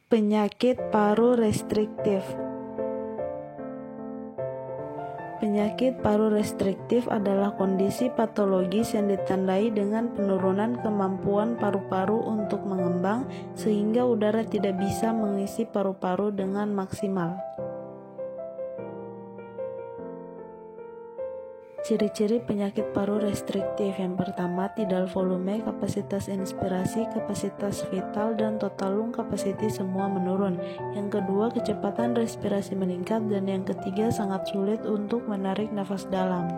Penyakit paru restriktif. Penyakit paru restriktif adalah kondisi patologis yang ditandai dengan penurunan kemampuan paru-paru untuk mengembang sehingga udara tidak bisa mengisi paru-paru dengan maksimal. Ciri-ciri penyakit paru restriktif: yang pertama, tidal volume, kapasitas inspirasi, kapasitas vital, dan total lung capacity semua menurun. Yang kedua, kecepatan respirasi meningkat, dan yang ketiga, sangat sulit untuk menarik nafas dalam.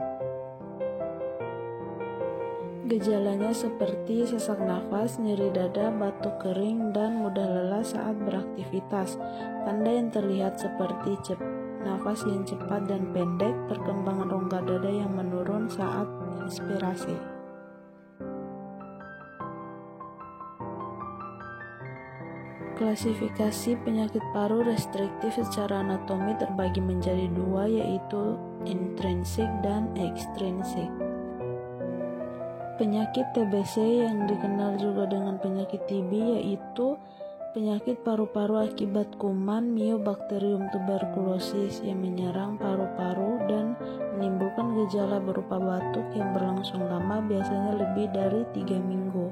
Gejalanya seperti sesak nafas, nyeri dada, batuk kering, dan mudah lelah saat beraktivitas. Tanda yang terlihat seperti nafas yang cepat dan pendek, perkembangan rongga dada yang menurun saat inspirasi. Klasifikasi penyakit paru restriktif secara anatomi terbagi menjadi dua, yaitu intrinsik dan ekstrinsik. Penyakit TBC yang dikenal juga dengan penyakit TB yaitu penyakit paru-paru akibat kuman Mycobacterium tuberculosis yang menyerang paru-paru dan menimbulkan gejala berupa batuk yang berlangsung lama, biasanya lebih dari 3 minggu.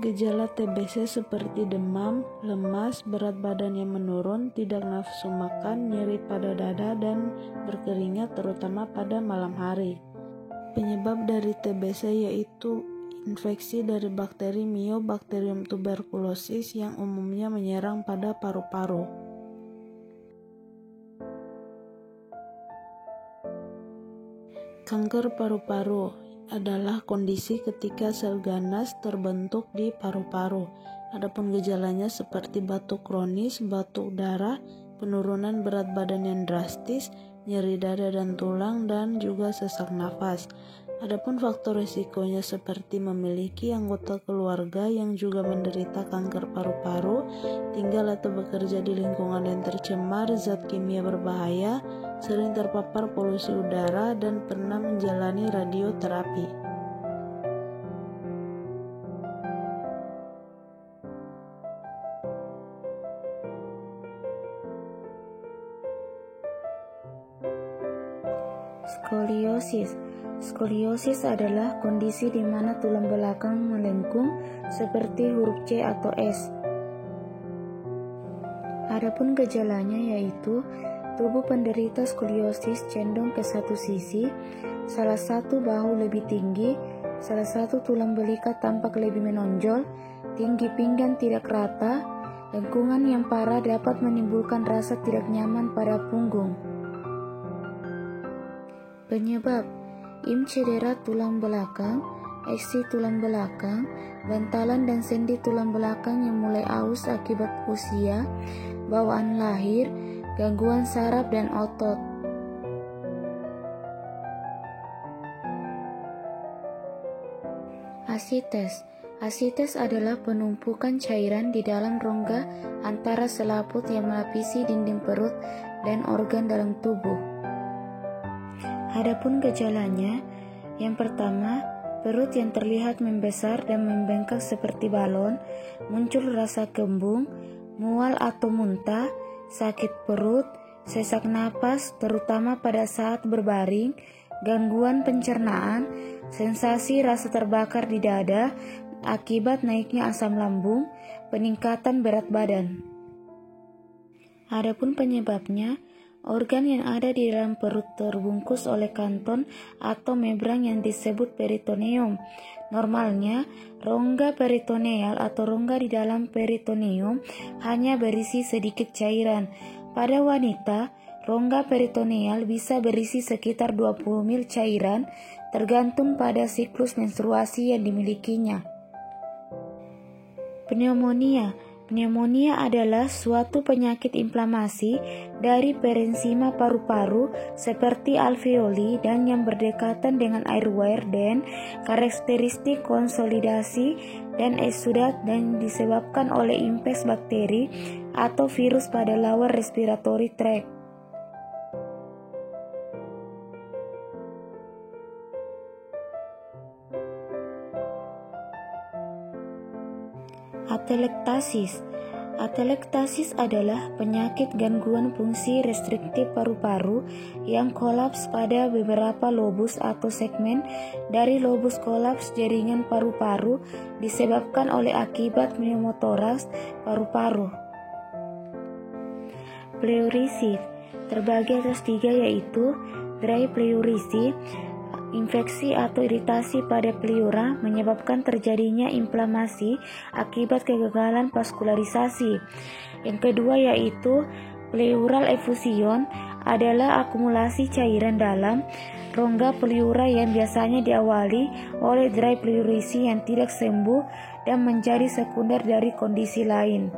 Gejala TBC seperti demam, lemas, berat badan yang menurun, tidak nafsu makan, nyeri pada dada, dan berkeringat terutama pada malam hari. Penyebab dari TBC yaitu infeksi dari bakteri Mycobacterium tuberculosis yang umumnya menyerang pada paru-paru. Kanker paru-paru adalah kondisi ketika sel ganas terbentuk di paru-paru. Adapun gejalanya seperti batuk kronis, batuk darah, penurunan berat badan yang drastis, nyeri dada dan tulang, dan juga sesak nafas. Adapun faktor risikonya seperti memiliki anggota keluarga yang juga menderita kanker paru-paru, tinggal atau bekerja di lingkungan yang tercemar zat kimia berbahaya, sering terpapar polusi udara, dan pernah menjalani radioterapi. Skoliosis. Skoliosis adalah kondisi di mana tulang belakang melengkung seperti huruf C atau S. Adapun gejalanya yaitu tubuh penderita skoliosis cenderung ke satu sisi, salah satu bahu lebih tinggi, salah satu tulang belikat tampak lebih menonjol, tinggi pinggang tidak rata, lengkungan yang parah dapat menimbulkan rasa tidak nyaman pada punggung. Penyebab: cedera tulang belakang, eksi tulang belakang, bantalan dan sendi tulang belakang yang mulai aus akibat usia, bawaan lahir, gangguan saraf dan otot. Asites. Asites adalah penumpukan cairan di dalam rongga antara selaput yang melapisi dinding perut dan organ dalam tubuh. Adapun gejalanya, yang pertama, perut yang terlihat membesar dan membengkak seperti balon, muncul rasa kembung, mual atau muntah, sakit perut, sesak napas terutama pada saat berbaring, gangguan pencernaan, sensasi rasa terbakar di dada akibat naiknya asam lambung, peningkatan berat badan. Adapun penyebabnya, organ yang ada di dalam perut terbungkus oleh kanton atau membran yang disebut peritoneum. Normalnya, rongga peritoneal atau rongga di dalam peritoneum hanya berisi sedikit cairan. Pada wanita, rongga peritoneal bisa berisi sekitar 20 ml cairan, tergantung pada siklus menstruasi yang dimilikinya. Pneumonia. Pneumonia adalah suatu penyakit inflamasi dari parenchima paru-paru seperti alveoli dan yang berdekatan dengan airway dan karakteristik konsolidasi dan eksudat dan disebabkan oleh infeksi bakteri atau virus pada lower respiratory tract. Atelektasis. Atelektasis adalah penyakit gangguan fungsi restriktif paru-paru yang kolaps pada beberapa lobus atau segmen dari lobus kolaps jaringan paru-paru disebabkan oleh akibat pneumotoraks paru-paru. Pleurisi terbagi atas 3, yaitu dry pleurisi, infeksi atau iritasi pada pleura menyebabkan terjadinya inflamasi akibat kegagalan vaskularisasi. Yang kedua yaitu pleural effusion, adalah akumulasi cairan dalam rongga pleura yang biasanya diawali oleh dry pleurisi yang tidak sembuh dan menjadi sekunder dari kondisi lain.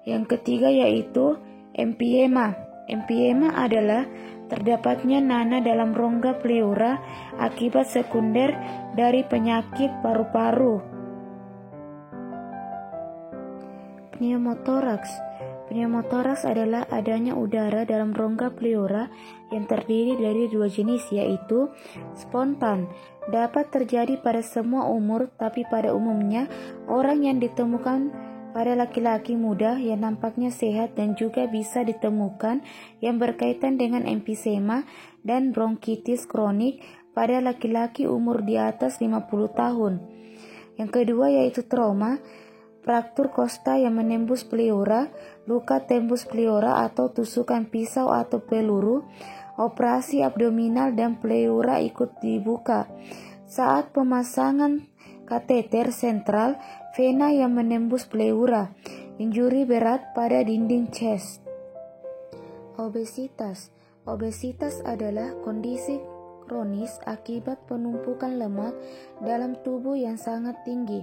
Yang ketiga yaitu empiema. Empiema adalah terdapatnya nanah dalam rongga pleura akibat sekunder dari penyakit paru-paru. Pneumotoraks. Pneumotoraks adalah adanya udara dalam rongga pleura yang terdiri dari 2 jenis, yaitu spontan. Dapat terjadi pada semua umur, tapi pada umumnya orang yang ditemukan pada laki-laki muda yang nampaknya sehat, dan juga bisa ditemukan yang berkaitan dengan emfisema dan bronkitis kronik pada laki-laki umur di atas 50 tahun. Yang kedua yaitu trauma, fraktur kosta yang menembus pleura, luka tembus pleura atau tusukan pisau atau peluru, operasi abdominal dan pleura ikut dibuka. Saat pemasangan kateter sentral, vena yang menembus pleura, injuri berat pada dinding chest. Obesitas. Obesitas adalah kondisi kronis akibat penumpukan lemak dalam tubuh yang sangat tinggi.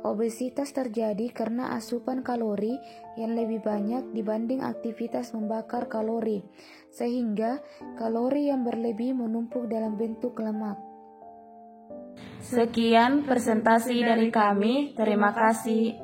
Obesitas terjadi karena asupan kalori yang lebih banyak dibanding aktivitas membakar kalori, sehingga kalori yang berlebih menumpuk dalam bentuk lemak. Sekian presentasi dari kami. Terima kasih.